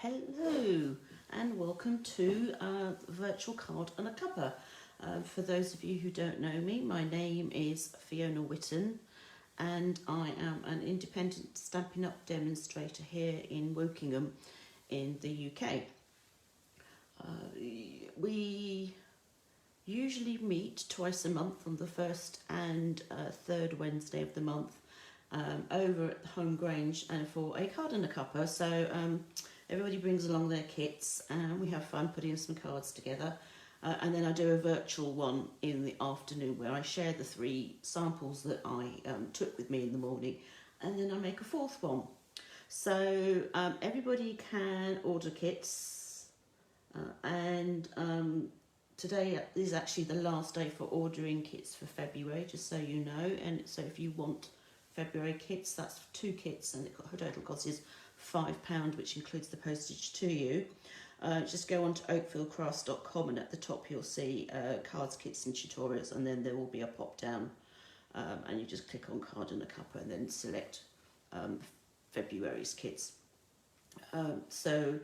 Hello and welcome to Virtual Card and a Cuppa. For those of you who don't know me, my name is Fiona Whitten and I am an independent Stampin' Up demonstrator here in Wokingham in the UK. We usually meet twice a month on the first and third Wednesday of the month over at the Home Grange and for a card and a cuppa. So everybody brings along their kits and we have fun putting some cards together. And then I do a virtual one in the afternoon where I share the 3 samples that I took with me in the morning, and then I make a 4th one. So everybody can order kits and today is actually the last day for ordering kits for February, just so you know. And so if you want February kits, that's 2 kits and the total cost is £5, which includes the postage to you. Just go on to oakfieldcrafts.com and at the top you'll see cards, kits and tutorials, and then there will be a pop down and you just click on card and a cuppa and then select February's kits. So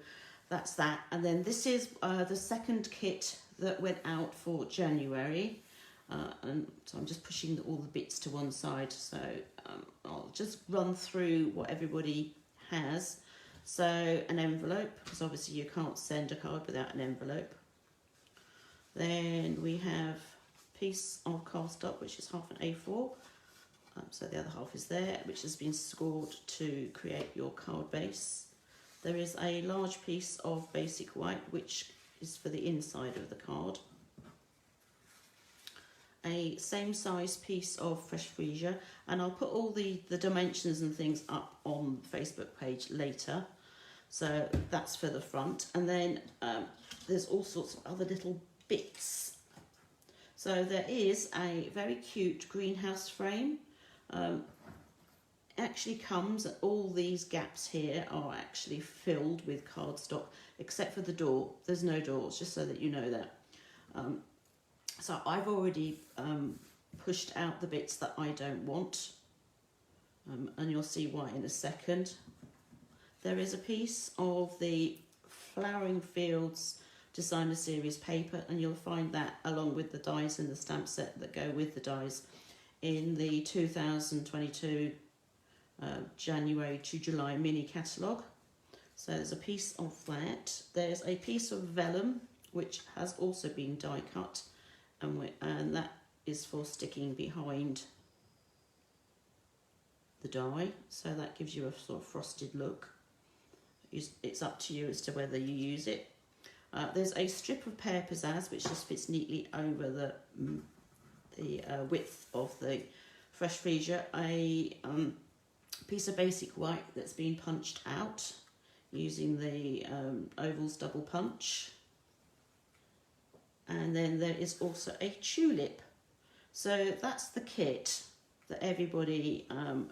that's that, and then this is the second kit that went out for January. And so I'm just pushing all the bits to one side, so I'll just run through what everybody has. So an envelope, because obviously you can't send a card without an envelope. Then we have a piece of cardstock, which is half an A4. So the other half is there, which has been scored to create your card base. There is a large piece of basic white, which is for the inside of the card. A same size piece of fresh Freesia, and I'll put all the dimensions and things up on the Facebook page later. So that's for the front, and then there's all sorts of other little bits. So there is a very cute greenhouse frame. It actually comes, all these gaps here are actually filled with cardstock, except for the door. There's no doors, just so that you know that. So I've already pushed out the bits that I don't want, and you'll see why in a second. There is a piece of the Flowering Fields Designer Series paper, and you'll find that along with the dies and the stamp set that go with the dies in the 2022 January to July mini catalogue. So there's a piece of that. There's a piece of vellum which has also been die cut, and that is for sticking behind the die, so that gives you a sort of frosted look. It's up to you as to whether you use it. There's a strip of Pear Pizzazz which just fits neatly over the width of the fresh Freesia. A piece of basic white that's been punched out using the ovals double punch. And then there is also a tulip. So that's the kit that everybody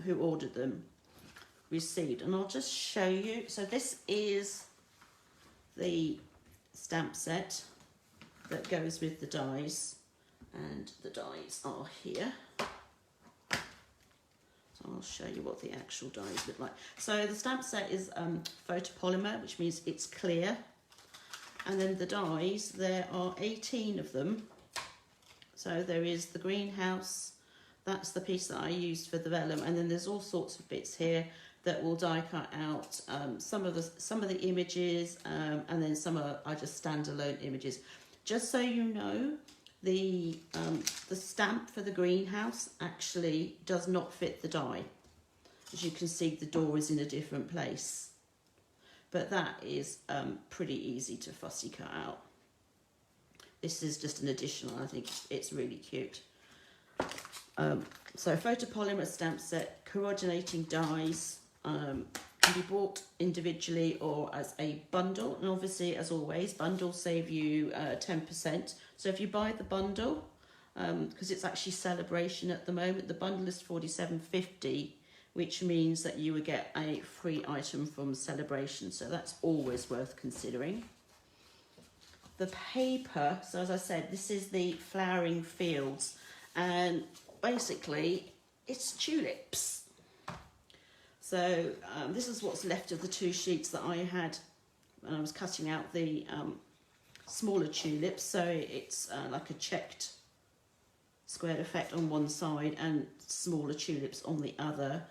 who ordered them received, and I'll just show you. So this is the stamp set that goes with the dies, and the dies are here. So I'll show you what the actual dies look like. So the stamp set is photopolymer, which means it's clear. And then the dies, there are 18 of them. So there is the greenhouse, that's the piece that I used for the vellum, and then there's all sorts of bits here that will die cut out. Some of the images, and then some are just standalone images. Just so you know, the stamp for the greenhouse actually does not fit the die. As you can see, the door is in a different place. But that is pretty easy to fussy cut out. This is just an additional, I think it's really cute. So photopolymer stamp set, coordinating dies, can be bought individually or as a bundle. And obviously, as always, bundles save you 10%. So if you buy the bundle, because it's actually celebration at the moment, the bundle is £47.50. Which means that you would get a free item from celebration, so that's always worth considering. The paper, so as I said, this is the Flowering Fields, and basically it's tulips. So this is what's left of the 2 sheets that I had and I was cutting out the smaller tulips, so it's like a checked squared effect on one side and smaller tulips on the other.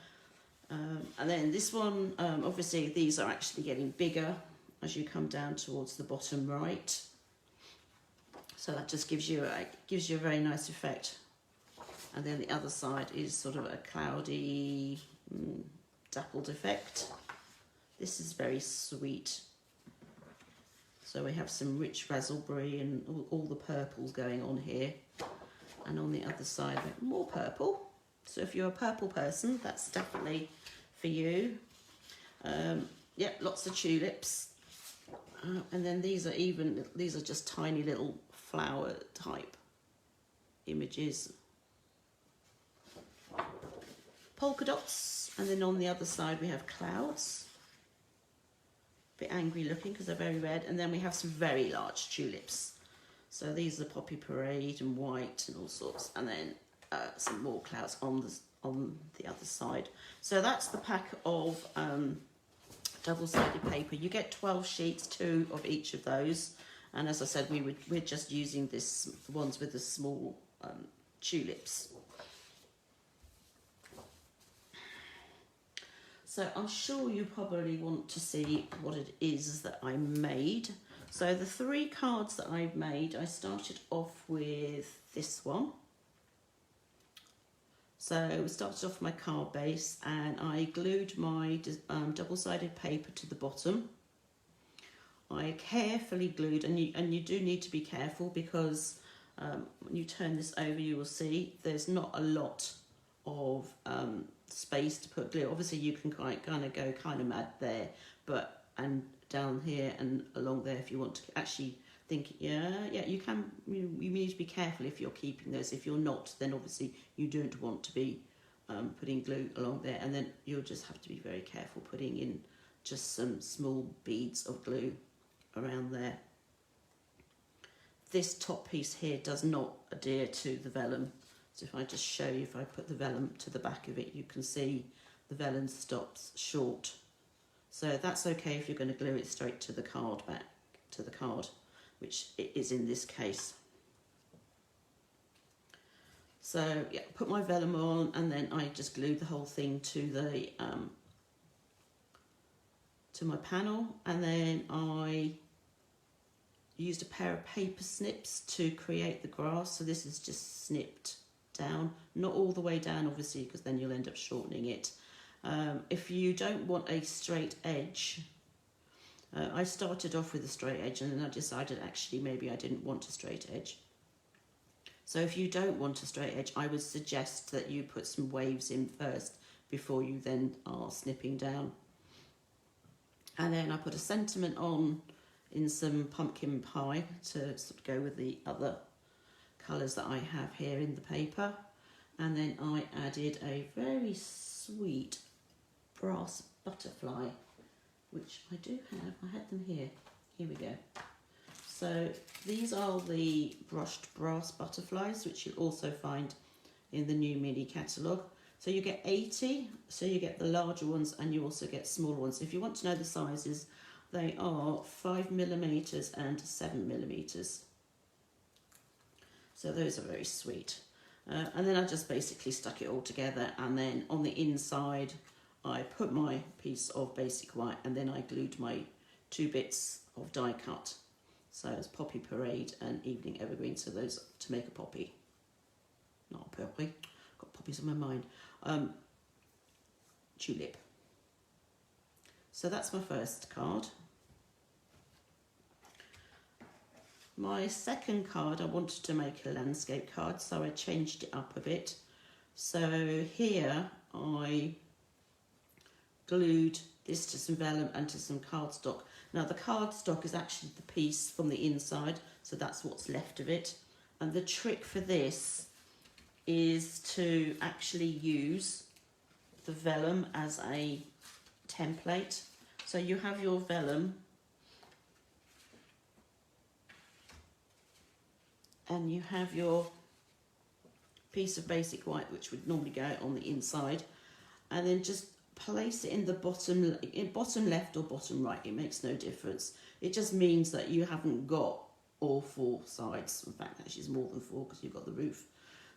And then this one, obviously these are actually getting bigger as you come down towards the bottom right. So that just gives you a very nice effect. And then the other side is sort of a cloudy, dappled effect. This is very sweet. So we have some rich raspberry and all the purples going on here. And on the other side, more purple. So if you're a purple person, that's definitely for you. Yeah, lots of tulips. And then these are just tiny little flower type images. Polka dots, and then on the other side we have clouds. A bit angry looking because they're very red, and then we have some very large tulips. So these are Poppy Parade and white and all sorts, and then some more clouds on the other side. So that's the pack of double-sided paper. You get 12 sheets, 2 of each of those, and as I said, we're just using the ones with the small tulips. So I'm sure you probably want to see what it is that I made. So the 3 cards that I've made, I started off with this one. So we started off my card base, and I glued my double-sided paper to the bottom. I carefully glued, and you do need to be careful because when you turn this over, you will see there's not a lot of space to put glue. Obviously you can kind of go kind of mad there, and down here and along there if you want to actually think, yeah, you can. You need to be careful if you're keeping those. If you're not, then obviously you don't want to be putting glue along there, and then you'll just have to be very careful putting in just some small beads of glue around there. This top piece here does not adhere to the vellum. So if I just show you, if I put the vellum to the back of it, you can see the vellum stops short. So that's okay if you're going to glue it straight to the card, back to the card, which it is in this case. So yeah, put my vellum on, and then I just glued the whole thing to the to my panel, and then I used a pair of paper snips to create the grass. So this is just snipped down, not all the way down obviously, because then you'll end up shortening it. If you don't want a straight edge, I started off with a straight edge, and then I decided actually maybe I didn't want a straight edge. So if you don't want a straight edge, I would suggest that you put some waves in first before you then are snipping down. And then I put a sentiment on in some pumpkin pie to sort of go with the other colours that I have here in the paper. And then I added a very sweet brass butterfly, which I do have. I had them here. Here we go. So these are the brushed brass butterflies, which you'll also find in the new mini catalogue. So you get 80, so you get the larger ones, and you also get smaller ones. If you want to know the sizes, they are 5mm and 7mm. So those are very sweet. And then I just basically stuck it all together, and then on the inside I put my piece of basic white, and then I glued my 2 bits of die cut. So it's Poppy Parade and Evening Evergreen, so those to make a poppy. Not a poppy, got poppies on my mind. Tulip. So that's my first card. My second card, I wanted to make a landscape card, so I changed it up a bit. So here I glued this to some vellum and to some cardstock. Now the cardstock is actually the piece from the inside, so that's what's left of it. And the trick for this is to actually use the vellum as a template. So you have your vellum, and you have your piece of basic white, which would normally go on the inside, and then just place it in the bottom left or bottom right. It makes no difference. It just means that you haven't got all 4 sides. In fact, actually it's more than 4 because you've got the roof.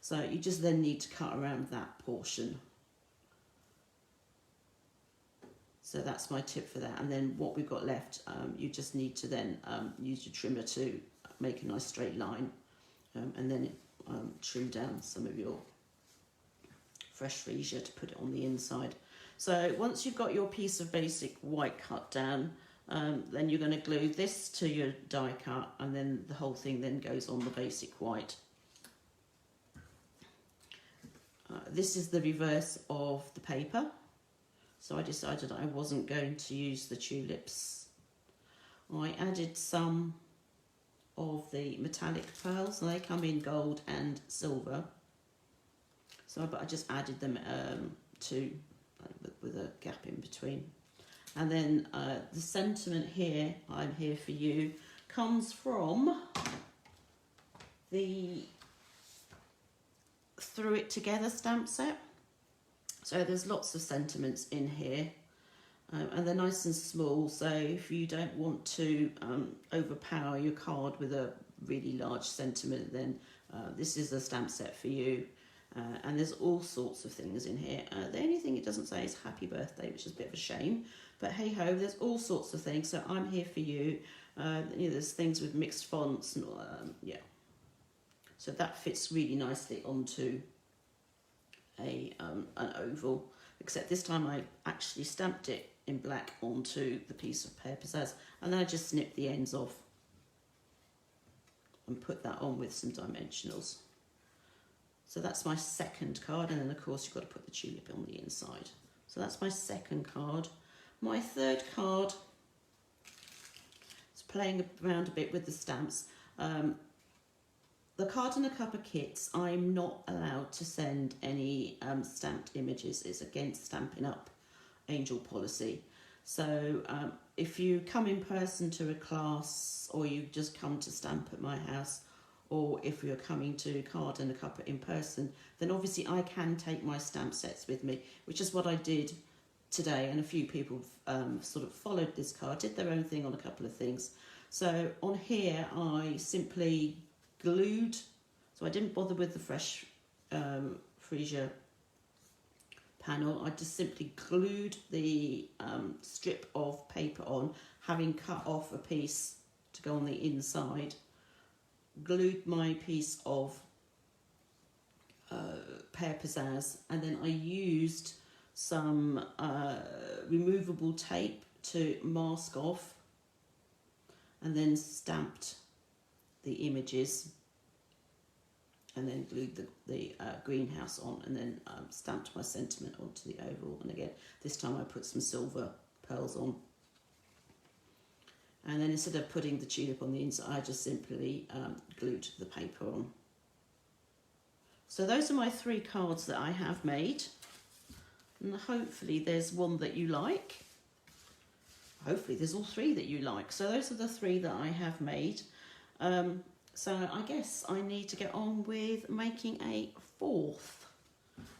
So you just then need to cut around that portion. So that's my tip for that. And then what we've got left, you just need to then use your trimmer to make a nice straight line, and then trim down some of your fresh freesia to put it on the inside. So once you've got your piece of basic white cut down, then you're going to glue this to your die cut, and then the whole thing then goes on the basic white. This is the reverse of the paper. So I decided I wasn't going to use the tulips. I added some of the metallic pearls, and they come in gold and silver. So but I just added them with a gap in between. And then the sentiment here, I'm here for you, comes from the Threw It Together stamp set. So there's lots of sentiments in here, and they're nice and small, so if you don't want to overpower your card with a really large sentiment, then this is the stamp set for you. And there's all sorts of things in here. The only thing it doesn't say is happy birthday, which is a bit of a shame, but hey ho, there's all sorts of things, so I'm here for you. You know, there's things with mixed fonts, and yeah, so that fits really nicely onto an oval, except this time I actually stamped it in black onto the piece of Pear Pizzazz, and then I just snipped the ends off and put that on with some dimensionals. So that's my second card, and then of course you've got to put the tulip on the inside. So that's my second card. My third card is playing around a bit with the stamps. The card and a Cuppa kits, I'm not allowed to send any stamped images. It's against Stampin' Up Angel policy. So if you come in person to a class, or you just come to stamp at my house, or if you're coming to Card and a Cuppa in person, then obviously I can take my stamp sets with me, which is what I did today, and a few people sort of followed this card, did their own thing on a couple of things. So on here I simply glued, so I didn't bother with the fresh freesia panel. I just simply glued the strip of paper on, having cut off a piece to go on the inside, glued my piece of Pear Pizzazz, and then I used some removable tape to mask off, and then stamped the images, and then glued the greenhouse on, and then stamped my sentiment onto the oval. And again, this time I put some silver pearls on. And then instead of putting the tulip on the inside, I just simply glued the paper on. So those are my 3 cards that I have made. And hopefully there's one that you like. Hopefully there's all 3 that you like. So those are the 3 that I have made. So I guess I need to get on with making a 4th.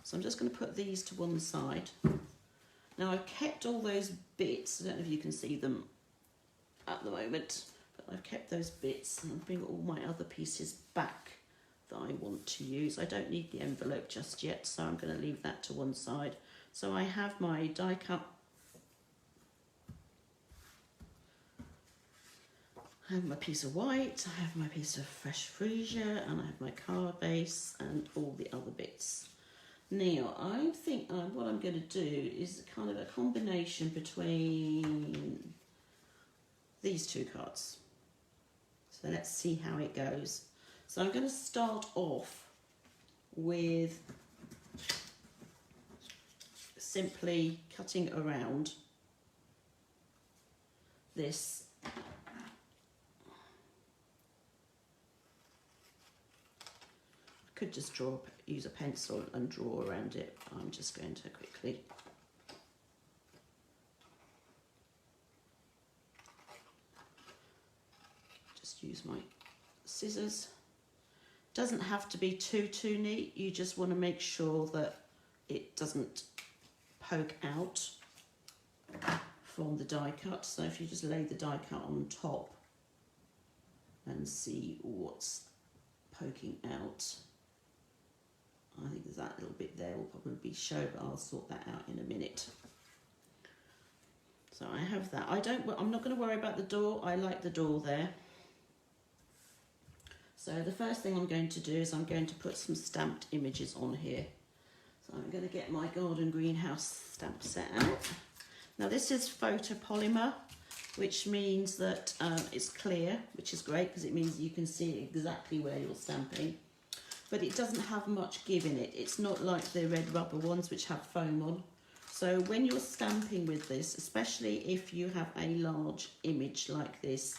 So I'm just going to put these to one side. Now I've kept all those bits. I don't know if you can see them at the moment, but I've kept those bits, and I'll bring all my other pieces back that I want to use. I don't need the envelope just yet, so I'm going to leave that to one side. So I have my die cut. I have my piece of white, I have my piece of fresh freesia, and I have my card base and all the other bits. Now, I think what I'm going to do is kind of a combination between these 2 cards. So let's see how it goes. So I'm going to start off with simply cutting around this could just use a pencil and draw around it. I'm just going to quickly just use my scissors. Doesn't have to be too neat. You just want to make sure that it doesn't poke out from the die cut. So if you just lay the die cut on top and see what's poking out, I think there's that little bit there will probably show, but I'll sort that out in a minute. So I have that. I'm not going to worry about the door. I like the door there. So the first thing I'm going to do is I'm going to put some stamped images on here. So I'm going to get my garden greenhouse stamp set out. Now this is photopolymer, which means that it's clear, which is great because it means you can see exactly where you're stamping. But it doesn't have much give in it. It's not like the red rubber ones which have foam on. So when you're stamping with this, especially if you have a large image like this,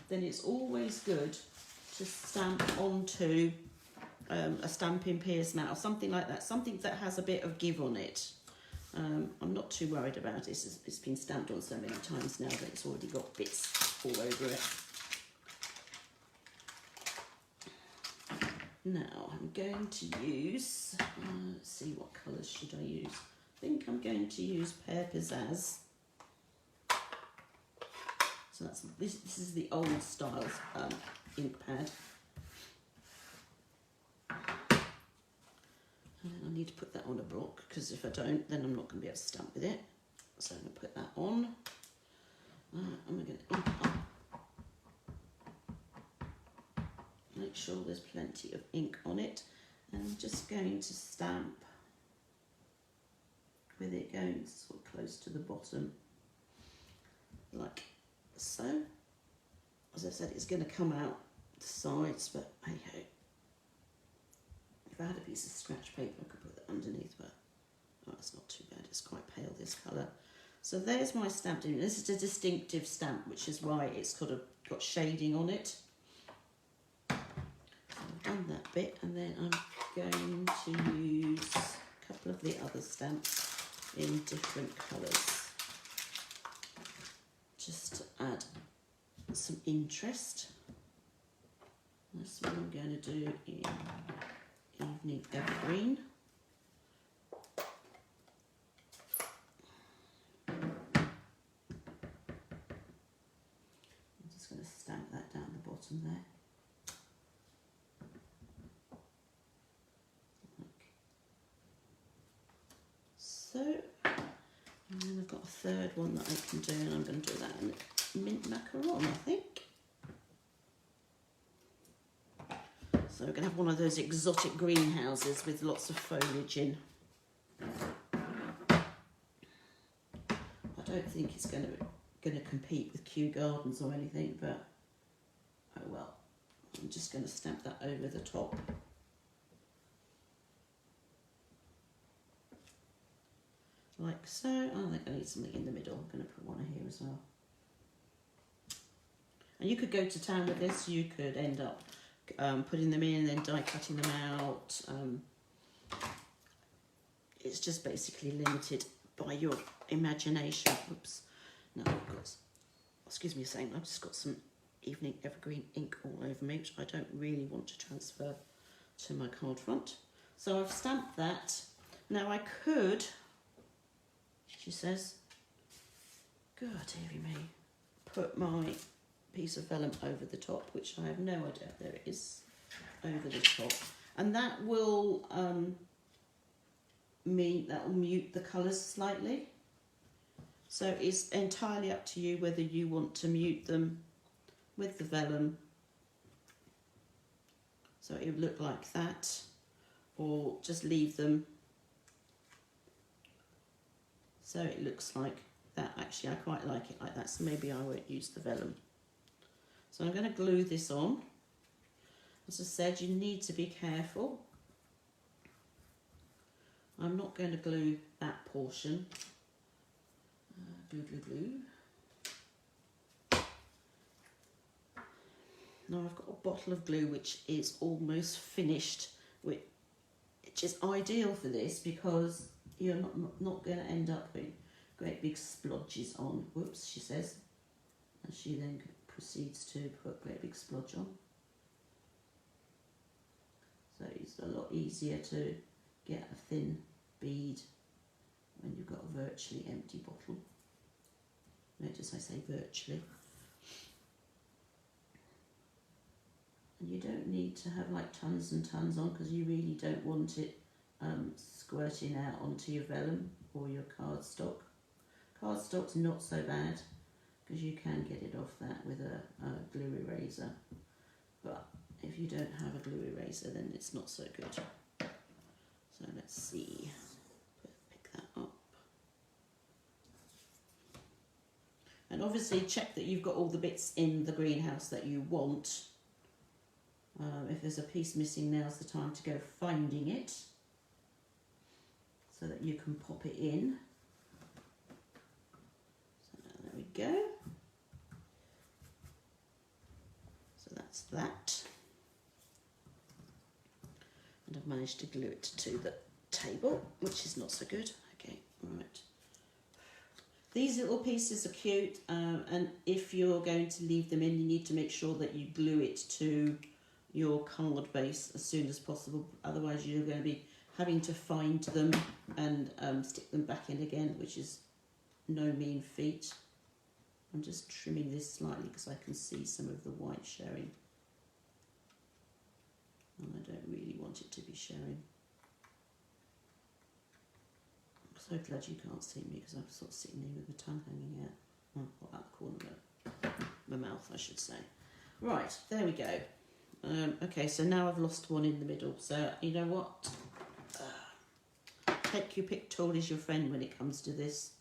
then it's always good to stamp onto a Stampin' Pierce mat or something like that, something that has a bit of give on it. I'm not too worried about it. It's been stamped on so many times now that it's already got bits all over it. Now I'm going to use, let's see, what colours should I use? I think I'm going to use Pear Pizzazz. So this is the old style ink pad. And I need to put that on a block because if I don't, then I'm not going to be able to stamp with it. So I'm going to put that on. I'm going to ink up. Make sure there's plenty of ink on it. And I'm just going to stamp with it going sort of close to the bottom, like so. As I said, it's going to come out the sides, but hey ho. If I had a piece of scratch paper, I could put that underneath, but oh, it's not too bad. It's quite pale, this colour. So there's my stamped image. This is a distinctive stamp, which is why it's got shading on it. So I've done that bit, and then I'm going to use a couple of the other stamps in different colours, just to add some interest. This one I'm going to do in Evening Evergreen. I'm just going to stamp that down the bottom there. So, and then I've got a third one that I can do, and I'm going to do that in mint macaron, I think. So we're going to have one of those exotic greenhouses with lots of foliage in. I don't think it's going to compete with Kew Gardens or anything, but oh well. I'm just going to stamp that over the top. Like so. Oh, I think I need something in the middle. I'm going to put one here as well. And you could go to town with this. You could end up putting them in and then die cutting them out. It's just basically limited by your imagination. Oops. No, I've got, excuse me a second, I've just got some Evening Evergreen ink all over me, which I don't really want to transfer to my card front. So I've stamped that. Now I could, she says, God, dearie me, put my piece of vellum over the top, which I have no idea, there it is, over the top, and that will mute the colours slightly. So it's entirely up to you whether you want to mute them with the vellum, so it would look like that, or just leave them so it looks like that. Actually, I quite like it like that, so maybe I won't use the vellum. So I'm going to glue this on. As I said, you need to be careful. I'm not going to glue that portion. Glue, glue, glue. Now I've got a bottle of glue which is almost finished, which is ideal for this because you're not going to end up with great big splodges on. Whoops, she says. And she then proceeds to put a great big splodge on. So it's a lot easier to get a thin bead when you've got a virtually empty bottle. Notice I say virtually. And you don't need to have like tons and tons on, because you really don't want it squirting out onto your vellum or your cardstock. Cardstock's not so bad because you can get it off that with a glue eraser, but if you don't have a glue eraser then it's not so good. So let's see, pick that up. And obviously check that you've got all the bits in the greenhouse that you want. If there's a piece missing, now's the time to go finding it so that you can pop it in. So there we go. So that's that. And I've managed to glue it to the table, which is not so good. Okay, right. These little pieces are cute, and if you're going to leave them in, you need to make sure that you glue it to your card base as soon as possible. Otherwise you're going to be having to find them and stick them back in again, which is no mean feat. I'm just trimming this slightly because I can see some of the white showing, and I don't really want it to be showing. I'm so glad you can't see me because I'm sort of sitting here with my tongue hanging out. Or out the corner of my mouth, I should say. Right, there we go. Okay, so now I've lost one in the middle. So you know what? Take your pick tool as your friend when it comes to this,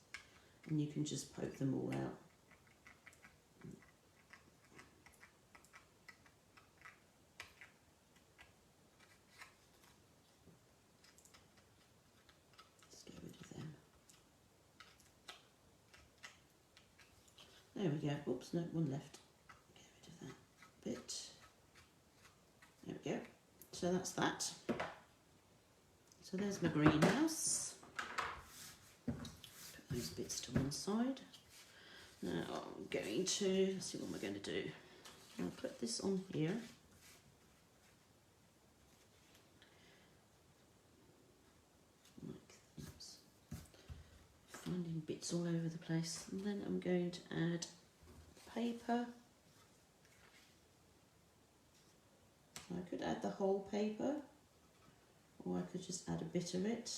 and you can just poke them all out. Let's get rid of them. There we go. Oops, no, one left. Get rid of that bit. There we go. So that's that. So there's my greenhouse. Put those bits to one side. Now I'm going to, let's see what am I going to do. I'll put this on here. Like this. Finding bits all over the place. And then I'm going to add paper. I could add the whole paper, or I could just add a bit of it.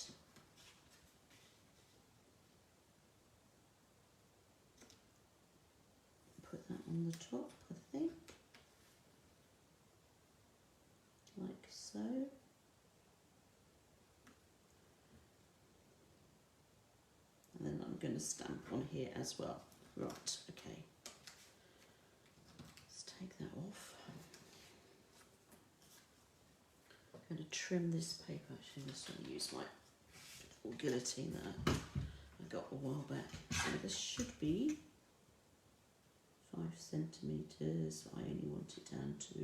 Put that on the top, I think, like so. And then I'm going to stamp on here as well. Right, okay. Let's take that off. I'm going to trim this paper. Actually, I'm just going to use my little guillotine that I got a while back. So this should be 5 centimetres. I only want it down to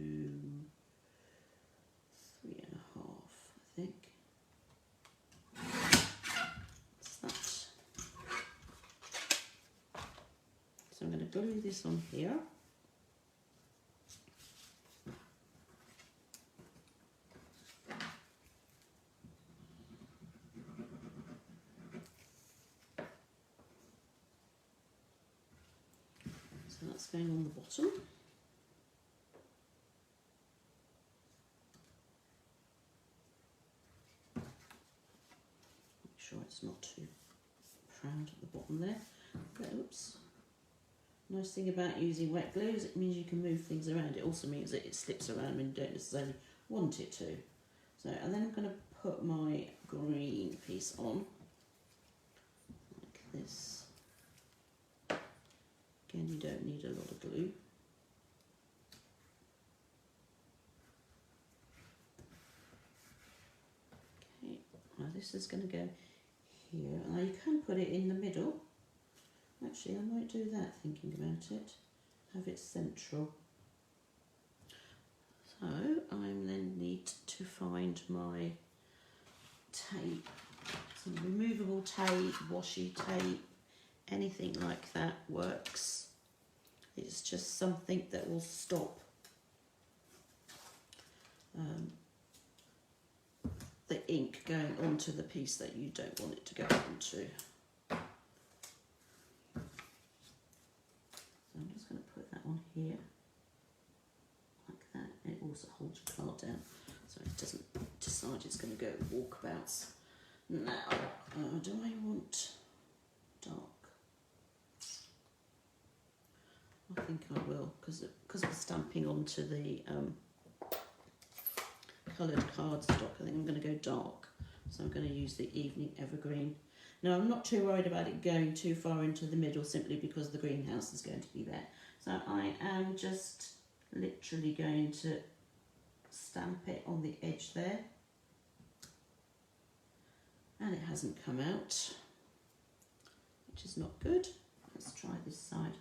3.5, I think. That's that. So I'm going to glue this on here. So that's going on the bottom. Make sure it's not too proud at the bottom there. But, oops. Nice thing about using wet glue is it means you can move things around. It also means that it slips around when you don't necessarily want it to. So, and then I'm going to put my green piece on, like this. Again, you don't need a lot of glue. Okay, now this is going to go here. Now you can put it in the middle. Actually, I might do that, thinking about it. Have it central. So I then need to find my tape. Some removable tape, washi tape, anything like that works. It's just something that will stop the ink going onto the piece that you don't want it to go onto. here, like that. It also holds your card down, so it doesn't decide it's going to go walkabouts. Now, do I want dark? I think I will, because we're stamping onto the coloured cardstock. I think I'm going to go dark, so I'm going to use the Evening Evergreen. Now, I'm not too worried about it going too far into the middle, simply because the greenhouse is going to be there. So I am just literally going to stamp it on the edge there. And it hasn't come out, which is not good. Let's try this side.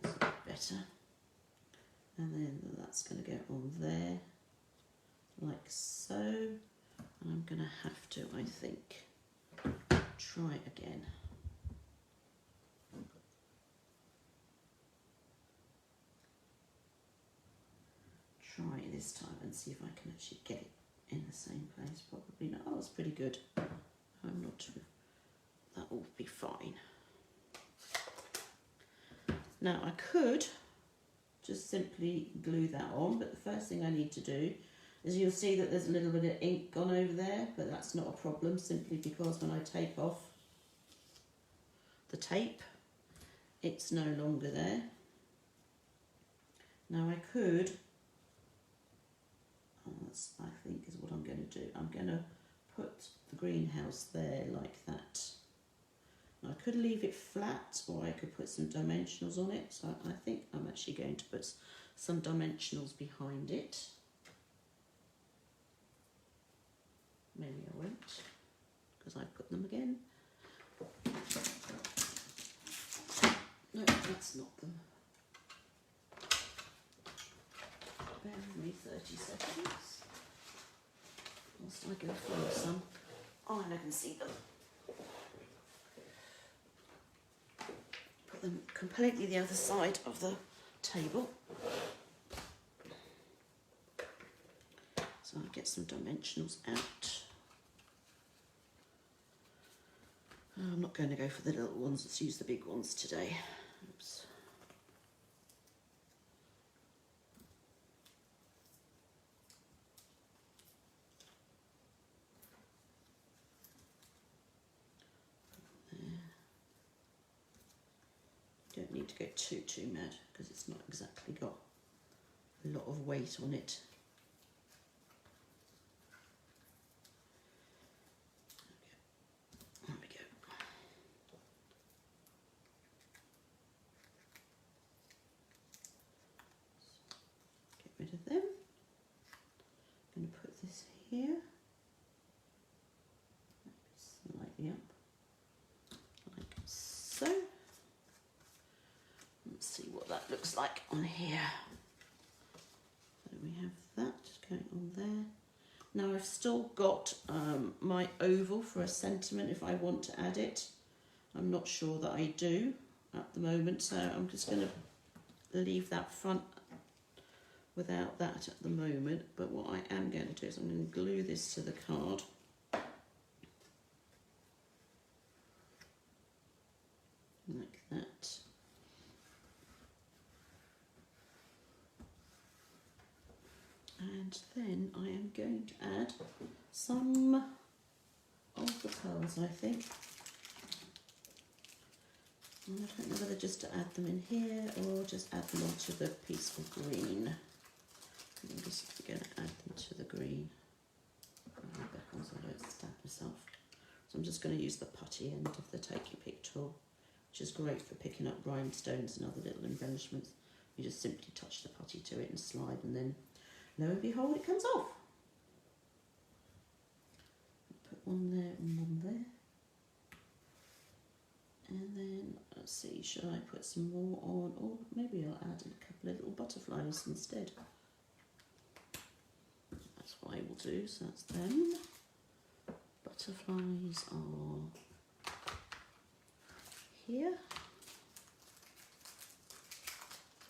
That's a bit better. And then that's going to go on there, like so. And I'm going to have to, I think, try again. Try this time and see if I can actually get it in the same place. Probably not. Oh, it's pretty good. I'm not sure. That will be fine. Now I could just simply glue that on, but the first thing I need to do is, you'll see that there's a little bit of ink gone over there, but that's not a problem, simply because when I take off the tape, it's no longer there. Now I could, that's, I think, is what I'm going to do. I'm going to put the greenhouse there like that. Now, I could leave it flat, or I could put some dimensionals on it. So I think I'm actually going to put some dimensionals behind it. Maybe I won't, because I put them again. No, that's not them. Bear with me 30 seconds whilst I go find some. Oh, and I can see them. Put them completely the other side of the table. So I'll get some dimensionals out. I'm not going to go for the little ones, let's use the big ones today. Oops. Don't need to go too mad, because it's not exactly got a lot of weight on it. Okay. There we go. Get rid of them. I'm going to put this here, slightly up, like so. Let's see what that looks like on here. So we have that going on there. Now I've still got my oval for a sentiment if I want to add it. I'm not sure that I do at the moment, so I'm just going to leave that front without that at the moment. But what I am going to do is I'm going to glue this to the card. Like that. And then I am going to add some of the pearls, I think. And I don't know whether just to add them in here or just add them onto the piece of green. I'm just going to add them to the green. Put them back on so I don't stab myself. So I'm just going to use the putty end of the Take Your Pick tool, which is great for picking up rhinestones and other little embellishments. You just simply touch the putty to it and slide, and then lo and behold, it comes off. Put one there and one there. And then, let's see, should I put some more on? Or maybe I'll add a couple of little butterflies instead. That's what I will do, so that's them. Butterflies are here.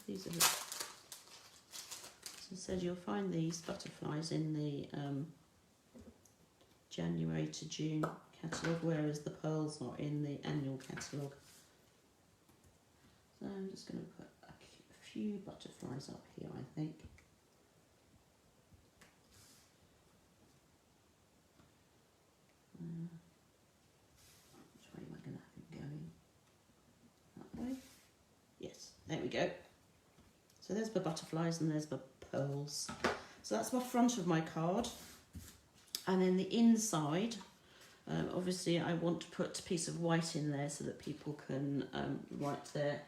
These are the, as I said, you'll find these butterflies in the January to June catalogue, whereas the pearls are in the annual catalogue. So I'm just going to put a few butterflies up here, I think. Which way am I going to have it going? That way? Yes, there we go. So there's the butterflies and there's the pearls. So that's my front of my card. And then the inside, obviously I want to put a piece of white in there so that people can write their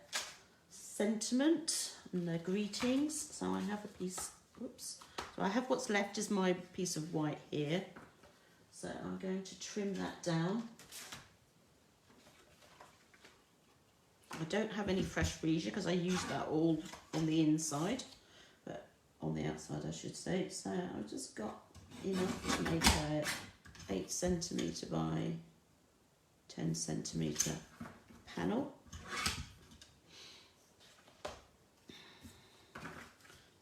sentiment and their greetings. So I have a piece, oops. So I have what's left is my piece of white here. So I'm going to trim that down. I don't have any fresh Freesia because I used that all on the inside, but on the outside I should say. So I've just got enough to make a 8 centimetre by 10 centimetre panel.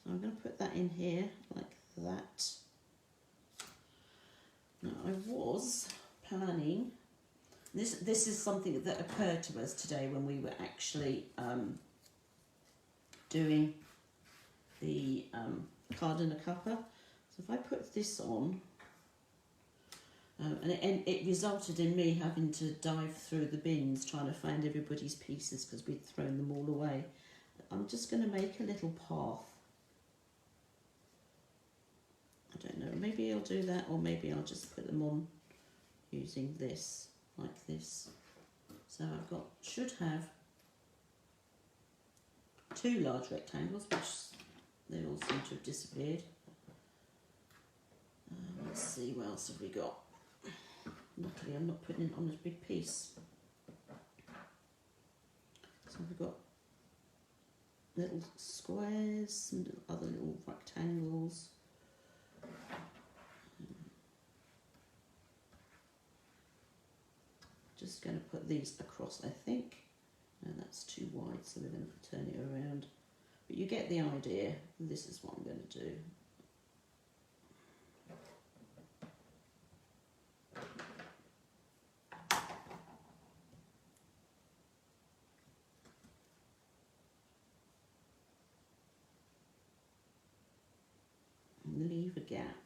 So I'm going to put that in here like that. Now I was planning, this is something that occurred to us today when we were actually doing the card in a cuppa. So if I put this on, and it resulted in me having to dive through the bins trying to find everybody's pieces because we'd thrown them all away. I'm just going to make a little path. I don't know, maybe I'll do that, or maybe I'll just put them on using this, like this. So I've got, should have 2 large rectangles, which they all seem to have disappeared. Let's see, what else have we got? Luckily I'm not putting it on a big piece. So we've got little squares and other little rectangles. Just going to put these across, I think. No, that's too wide, so we're going to turn it around. But you get the idea. This is what I'm going to do. And leave a gap.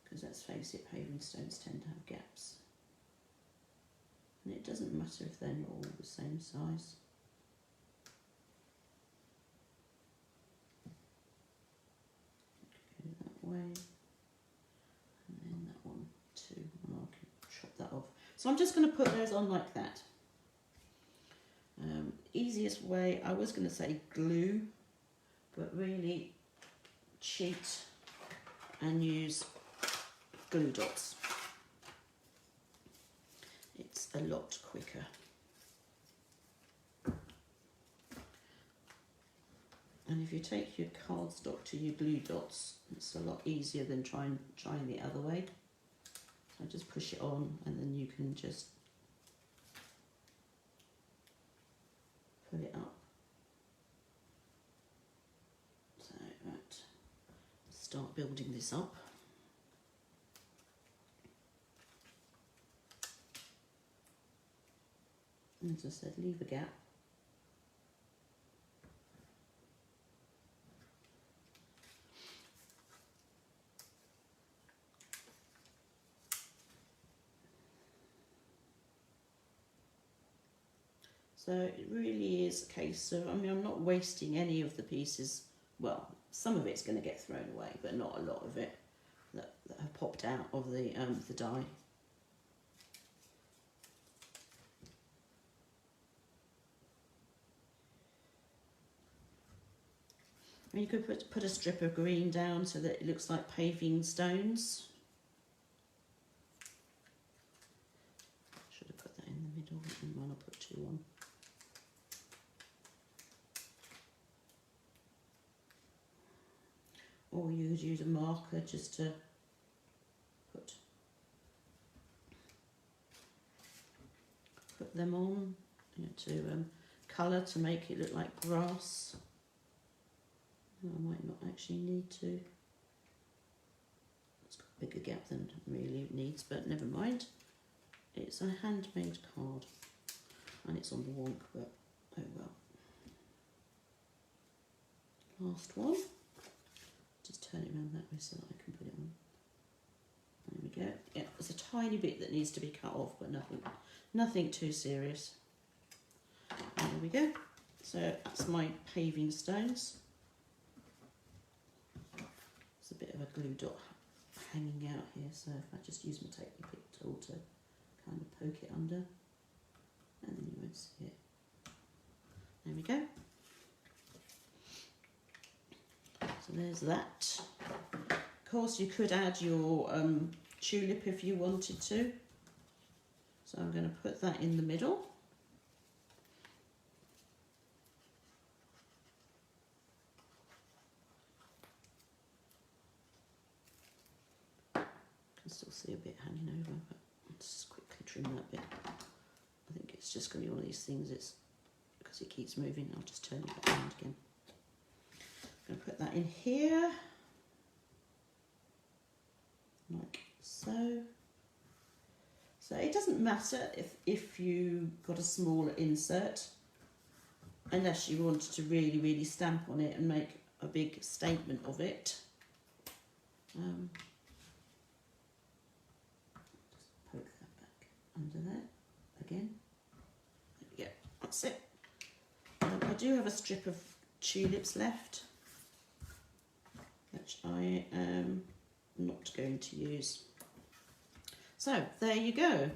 Because let's face it, paving stones tend to have gaps. And it doesn't matter if they're not all the same size. Go that way. And then that one too. And I can chop that off. So I'm just going to put those on like that. Easiest way, I was going to say glue, but really cheat and use glue dots. It's a lot quicker. And if you take your cardstock to your glue dots, it's a lot easier than trying the other way. So just push it on and then you can just pull it up. So right, start building this up. As I said, leave a gap. So it really is a case of, I mean, I'm not wasting any of the pieces. Well, some of it's going to get thrown away, but not a lot of it that have popped out of the die. And you could put a strip of green down so that it looks like paving stones. Should have put that in the middle, and one I'll put 2 on. Or you could use a marker just to put them on, you know, to colour to make it look like grass. I might not actually need to. It's got a bigger gap than really it needs, but never mind. It's a handmade card. and it's on the wonk, but oh well. Last one. Just turn it around that way so that I can put it on. There we go. Yeah, there's a tiny bit that needs to be cut off, but nothing too serious. There we go. So that's my paving stones. There's a bit of a glue dot hanging out here, so if I just use my technical tool to kind of poke it under, and then you won't see it. There we go. So there's that. Of course, you could add your tulip if you wanted to. So I'm going to put that in the middle. Can still see a bit hanging over, but I'll just quickly trim that bit. I think it's just going to be one of these things. It's because it keeps moving. I'll just turn it back around again. I'm going to put that in here, like so. So it doesn't matter if you got a smaller insert, unless you wanted to really stamp on it and make a big statement of it. Just poke that back under there again. There we go, that's it. I do have a strip of tulips left, which I am not going to use. So there you go.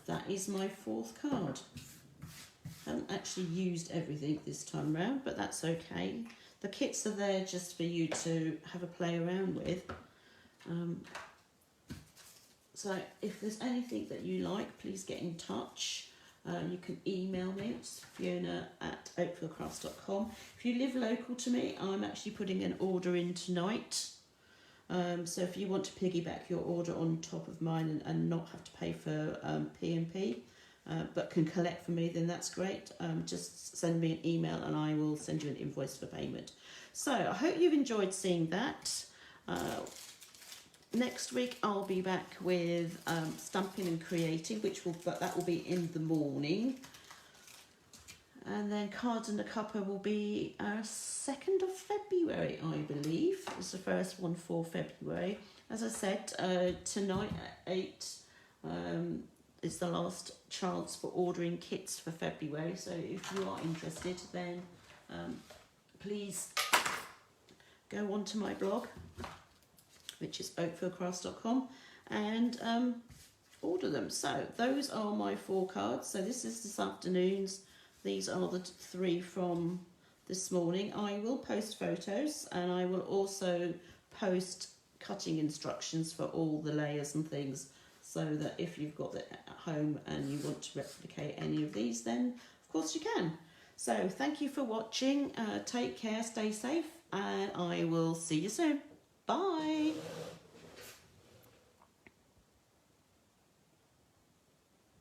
That is my 4th card. I haven't actually used everything this time round, but that's okay. The kits are there just for you to have a play around with. So if there's anything that you like, please get in touch. You can email me, it's fiona@oakvillcrafts.com. If you live local to me, I'm actually putting an order in tonight. So if you want to piggyback your order on top of mine and not have to pay for P&P, but can collect for me, then that's great. Just send me an email and I will send you an invoice for payment. So I hope you've enjoyed seeing that. Next week I'll be back with Stampin' and Creating, but that will be in the morning. And then Cards and a Cuppa will be 2nd of February, I believe. It's the first one for February. As I said, tonight at 8 is the last chance for ordering kits for February. So if you are interested, then please go onto my blog, which is oakvillcrafts.com, and order them. So those are my 4 cards. So this is this afternoon's. These are the 3 from this morning. I will post photos and I will also post cutting instructions for all the layers and things, so that if you've got it at home and you want to replicate any of these, then of course you can. So thank you for watching. Take care, stay safe, and I will see you soon. Bye.